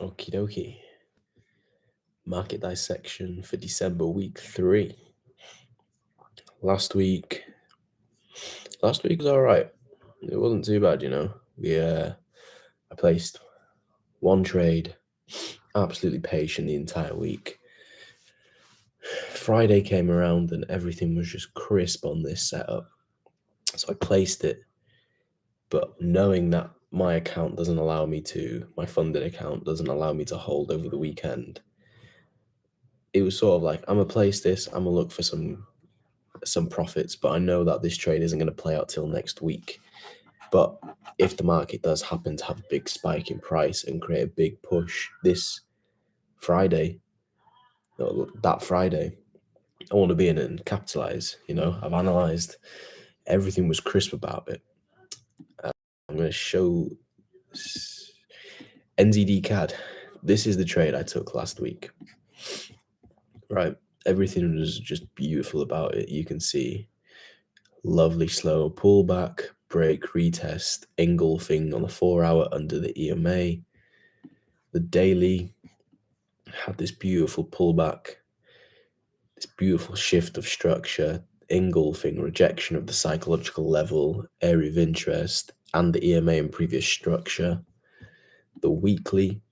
Okie dokie. Market dissection for December week 3. Last week was all right. It wasn't too bad, I placed one trade, absolutely patient the entire week. Friday came around and everything was just crisp on this setup. So I placed it, but knowing that my funded account doesn't allow me to hold over the weekend, it was sort of like, I'm gonna place this, I'm gonna look for some profits, but I know that this trade isn't going to play out till next week. But if the market does happen to have a big spike in price and create a big push this Friday, that Friday, I want to be in it and capitalize. I've analyzed, everything was crisp about it. I'm going to show NZD CAD. This is the trade I took last week. Right, everything was just beautiful about it. You can see lovely slow pullback, break, retest, engulfing on the 4-hour under the EMA. The daily had this beautiful pullback, this beautiful shift of structure, engulfing, rejection of the psychological level, area of interest, and the EMA in previous structure. The weekly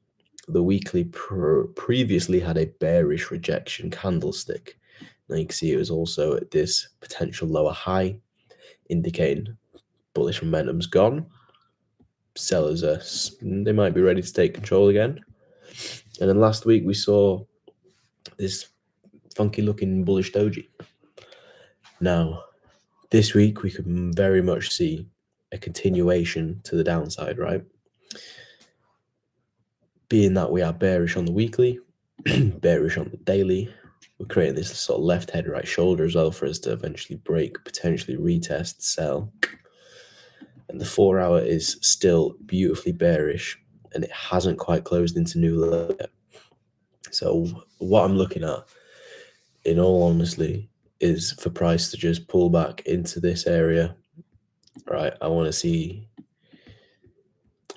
previously had a bearish rejection candlestick. Now you can see it was also at this potential lower high, indicating bullish momentum's gone. Sellers they might be ready to take control again. And then last week we saw this funky looking bullish doji. Now this week we could very much see a continuation to the downside, right? Being that we are bearish on the weekly, bearish on the daily, we're creating this sort of left head, right shoulder as well for us to eventually break, potentially retest, sell. And the 4-hour is still beautifully bearish and it hasn't quite closed into new low yet. So what I'm looking at, in all honesty, is for price to just pull back into this area, right? I want to see,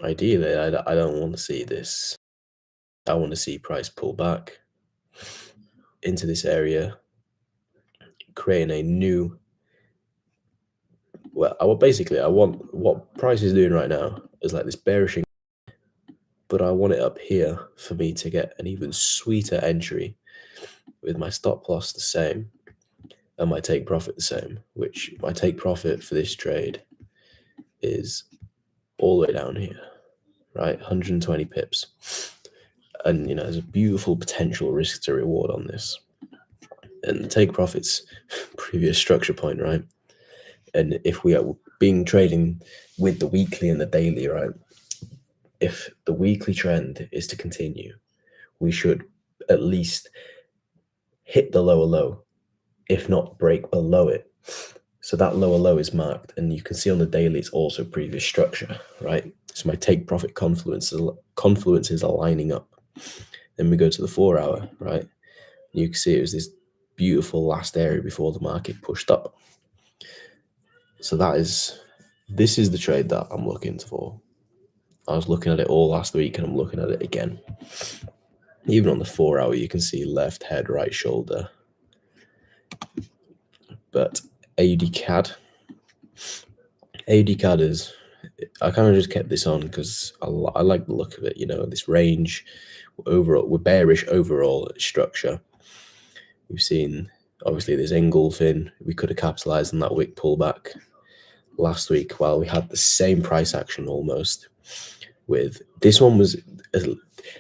ideally, I don't want to see this. I want to see price pull back into this area, creating a new, I want what price is doing right now is like this bearish, but I want it up here for me to get an even sweeter entry with my stop loss the same and my take profit the same, which my take profit for this trade is all the way down here, right? 120 pips. And, there's a beautiful potential risk to reward on this. And the take profit's previous structure point, right? And if we are trading with the weekly and the daily, right? If the weekly trend is to continue, we should at least hit the lower low, if not break below it. So that lower low is marked, and you can see on the daily it's also previous structure, right? So my take profit confluences are lining up. Then we go to the 4-hour, right? You can see it was this beautiful last area before the market pushed up. So this is the trade that I'm looking for. I was looking at it all last week and I'm looking at it again. Even on the 4-hour, you can see left head, right shoulder. But AUD CAD is, I kind of just kept this on because I like the look of it, this range. Overall, we're bearish overall structure. We've seen, obviously, there's engulfing. We could have capitalized on that wick pullback last week while we had the same price action almost. With this one was, the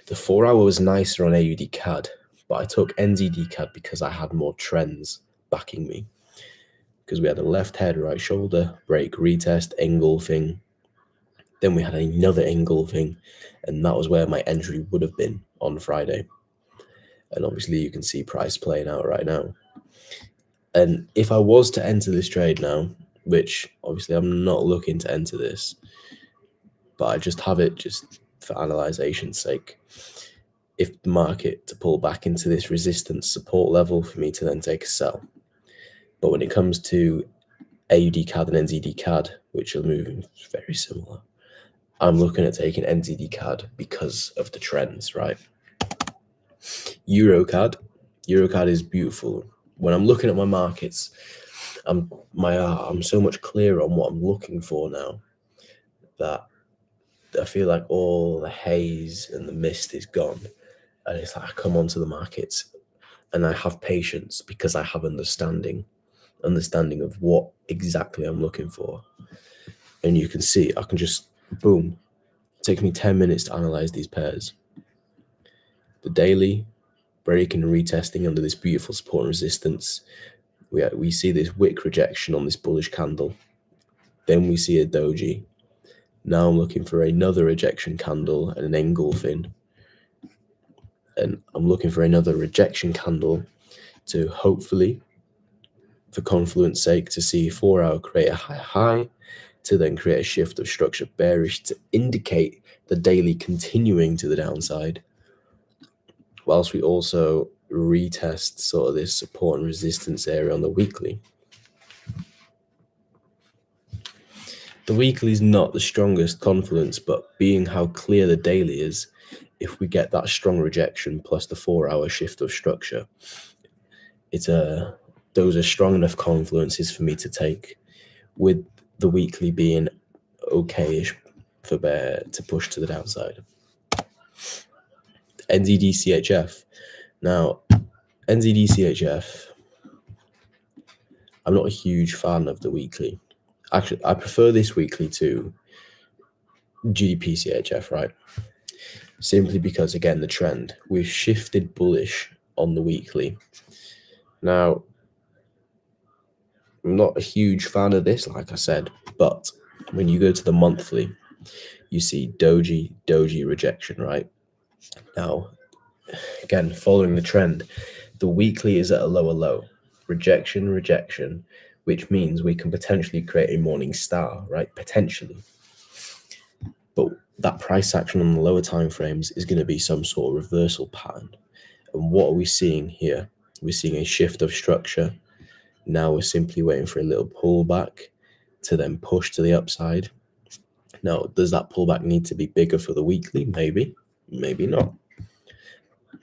4-hour was nicer on AUD CAD, but I took NZD CAD because I had more trends backing me. Because we had a left head, right shoulder, break, retest, engulfing. Then we had another engulfing, and that was where my entry would have been on Friday. And obviously you can see price playing out right now. And if I was to enter this trade now, which obviously I'm not looking to enter this, but I just have it just for analyzation's sake, if the market to pull back into this resistance support level for me to then take a sell. But when it comes to AUD CAD and NZD CAD, which are moving very similar, I'm looking at taking NZD CAD because of the trends, right? EuroCAD is beautiful. When I'm looking at my markets, I'm so much clearer on what I'm looking for now that I feel like all the haze and the mist is gone, and it's like I come onto the markets and I have patience because I have understanding of what exactly I'm looking for. And you can see I can just boom. It takes me 10 minutes to analyze these pairs. The daily breaking and retesting under this beautiful support and resistance. We see this wick rejection on this bullish candle. Then we see a doji. Now I'm looking for another rejection candle and an engulfing. And I'm looking for another rejection candle to hopefully, for confluence sake, to see 4 hour create a high, to then create a shift of structure bearish to indicate the daily continuing to the downside, whilst we also retest sort of this support and resistance area on the weekly. The weekly is not the strongest confluence, but being how clear the daily is, if we get that strong rejection plus the 4 hour shift of structure, those are strong enough confluences for me to take, with the weekly being okay-ish for bear to push to the downside. NZD CHF. Now, NZD CHF, I'm not a huge fan of the weekly. Actually, I prefer this weekly to GDP CHF, right? Simply because, again, the trend, we've shifted bullish on the weekly. Now, I'm not a huge fan of this, like I said, but when you go to the monthly, you see doji rejection, right? Now, again, following the trend, the weekly is at a lower low. Rejection, which means we can potentially create a morning star, right? Potentially. But that price action on the lower time frames is going to be some sort of reversal pattern. And what are we seeing here? We're seeing a shift of structure. Now we're simply waiting for a little pullback to then push to the upside. Now, does that pullback need to be bigger for the weekly? Maybe, maybe not.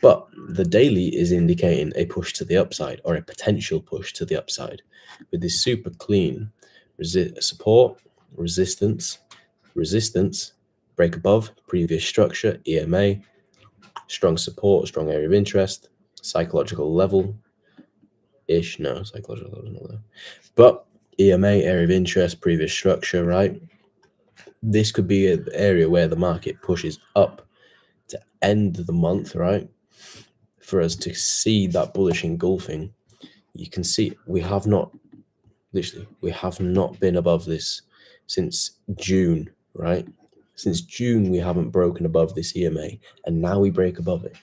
But the daily is indicating a push to the upside, or a potential push to the upside, with this super clean support, resistance, break above, previous structure, EMA, strong support, strong area of interest, psychological level-ish, no, psychological level is not there. But EMA, area of interest, previous structure, right? This could be an area where the market pushes up to end the month, right? For us to see that bullish engulfing, you can see we have not been above this since June, right? Since June, we haven't broken above this EMA, and now we break above it.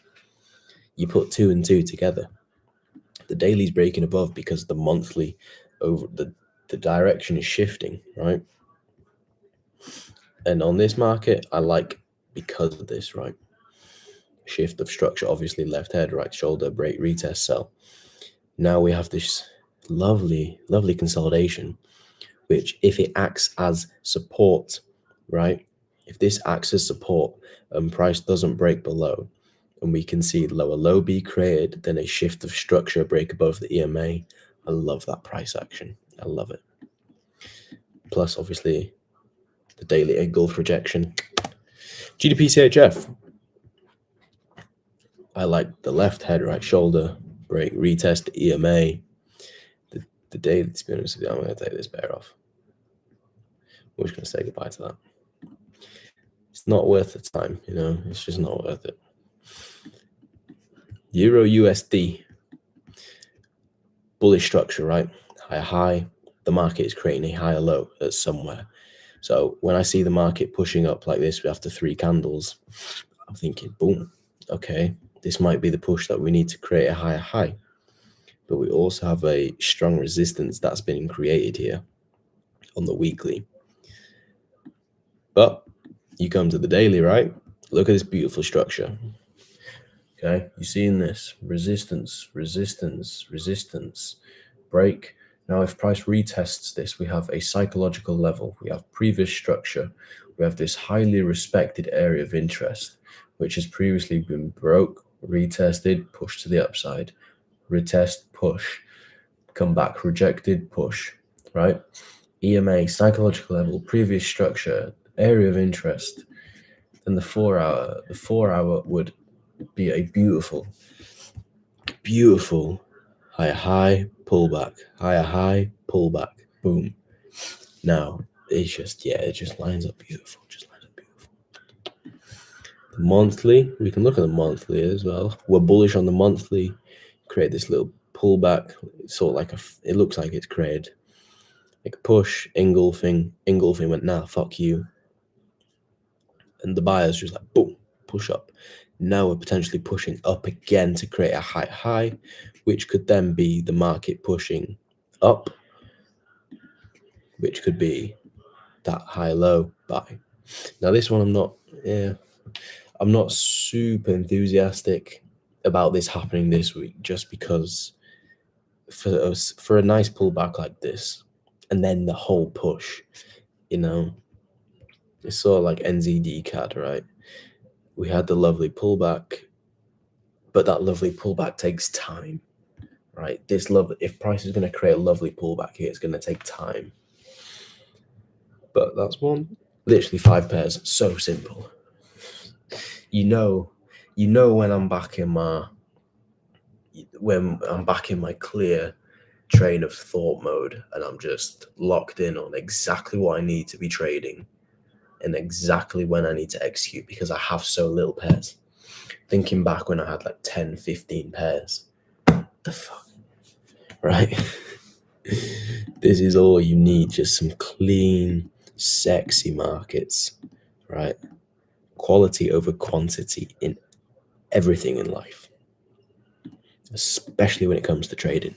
You put 2 and 2 together. The daily's breaking above because the monthly over the direction is shifting, right? And on this market, I like because of this, right? Shift of structure, obviously left head, right shoulder, break, retest, sell. Now we have this lovely consolidation, which if it acts as support, right? If this acts as support and price doesn't break below, and we can see lower low be created, then a shift of structure break above the EMA. I love that price action. I love it. Plus, obviously, the daily engulf rejection. GDP CHF. I like the left head, right shoulder, break, retest, EMA. The daily, to be honest with you, I'm going to take this bear off. We're just going to say goodbye to that. It's not worth the time, you know, it's just not worth it. Euro USD. Bullish structure, right? High. The market is creating a higher low at somewhere. So when I see the market pushing up like this after 3 candles, I'm thinking, boom, okay, this might be the push that we need to create a higher high. But we also have a strong resistance that's been created here on the weekly. But you come to the daily, right? Look at this beautiful structure. Okay, you seeing this resistance, break. Now, if price retests this, we have a psychological level, we have previous structure, we have this highly respected area of interest, which has previously been broke, retested, pushed to the upside, retest, push, come back, rejected, push, right? EMA, psychological level, previous structure, area of interest. Then the 4 hour would be a beautiful, beautiful high, pullback, high, pullback, boom. Now, it just lines up beautiful, The monthly, we can look at the monthly as well. We're bullish on the monthly, create this little pullback, sort of like it looks like it's created like a push, engulfing went, nah, fuck you. And the buyer's just like, boom, push up. Now we're potentially pushing up again to create a high, which could then be the market pushing up, which could be that high-low buy. Now this one, I'm not super enthusiastic about this happening this week, just because for a nice pullback like this, and then the whole push, it's sort of like NZD CAD, right? We had the lovely pullback, but that lovely pullback takes time, right? If price is going to create a lovely pullback here, it's going to take time. But that's literally 5 pairs. So simple. You know when I'm back in my clear train of thought mode, and I'm just locked in on exactly what I need to be trading and exactly when I need to execute, because I have so little pairs. Thinking back when I had like 10, 15 pairs. The fuck? Right? This is all you need, just some clean, sexy markets, right? Quality over quantity in everything in life, especially when it comes to trading.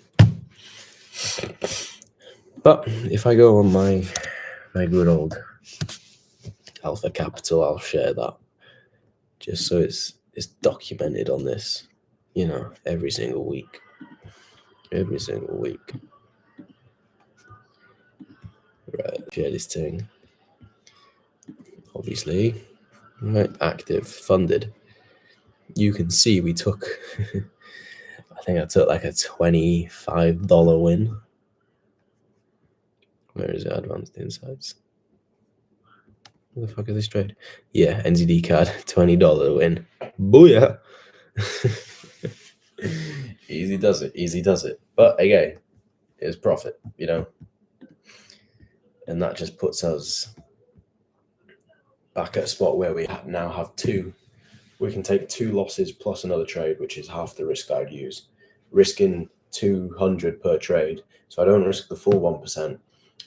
But if I go on my good old Alpha Capital, I'll share that just so it's documented on this, every single week. Right, share this thing. Obviously, right, active, funded. You can see we took, I think I took like a $25 win. Where is it? Advanced Insights. What the fuck is this trade? Yeah, NZD CAD, $20 win. Booyah! Easy does it. But again, it's profit, and that just puts us back at a spot where we now have two. We can take 2 losses plus another trade, which is half the risk I'd use. Risking 200 per trade, so I don't risk the full 1%.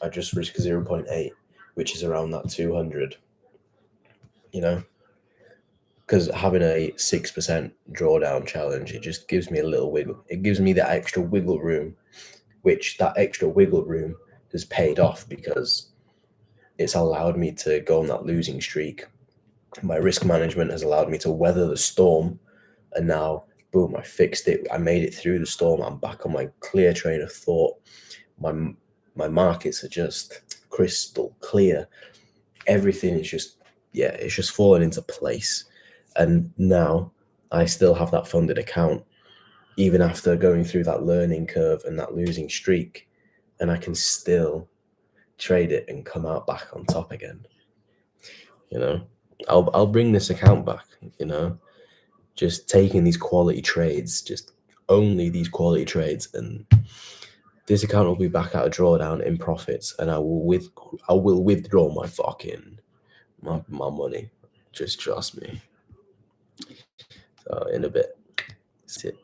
I just risk 0.8, which is around that 200. Because having a 6% drawdown challenge, it just gives me a little wiggle. It gives me that extra wiggle room, which that extra wiggle room has paid off because it's allowed me to go on that losing streak. My risk management has allowed me to weather the storm, and now, boom, I fixed it. I made it through the storm. I'm back on my clear train of thought. My markets are just crystal clear. Everything is it's just fallen into place. And now I still have that funded account, even after going through that learning curve and that losing streak, and I can still trade it and come out back on top again. I'll bring this account back, just taking these quality trades, just only these quality trades, and this account will be back at a drawdown in profits, and I will withdraw my my money. Just trust me. So in a bit. That's it.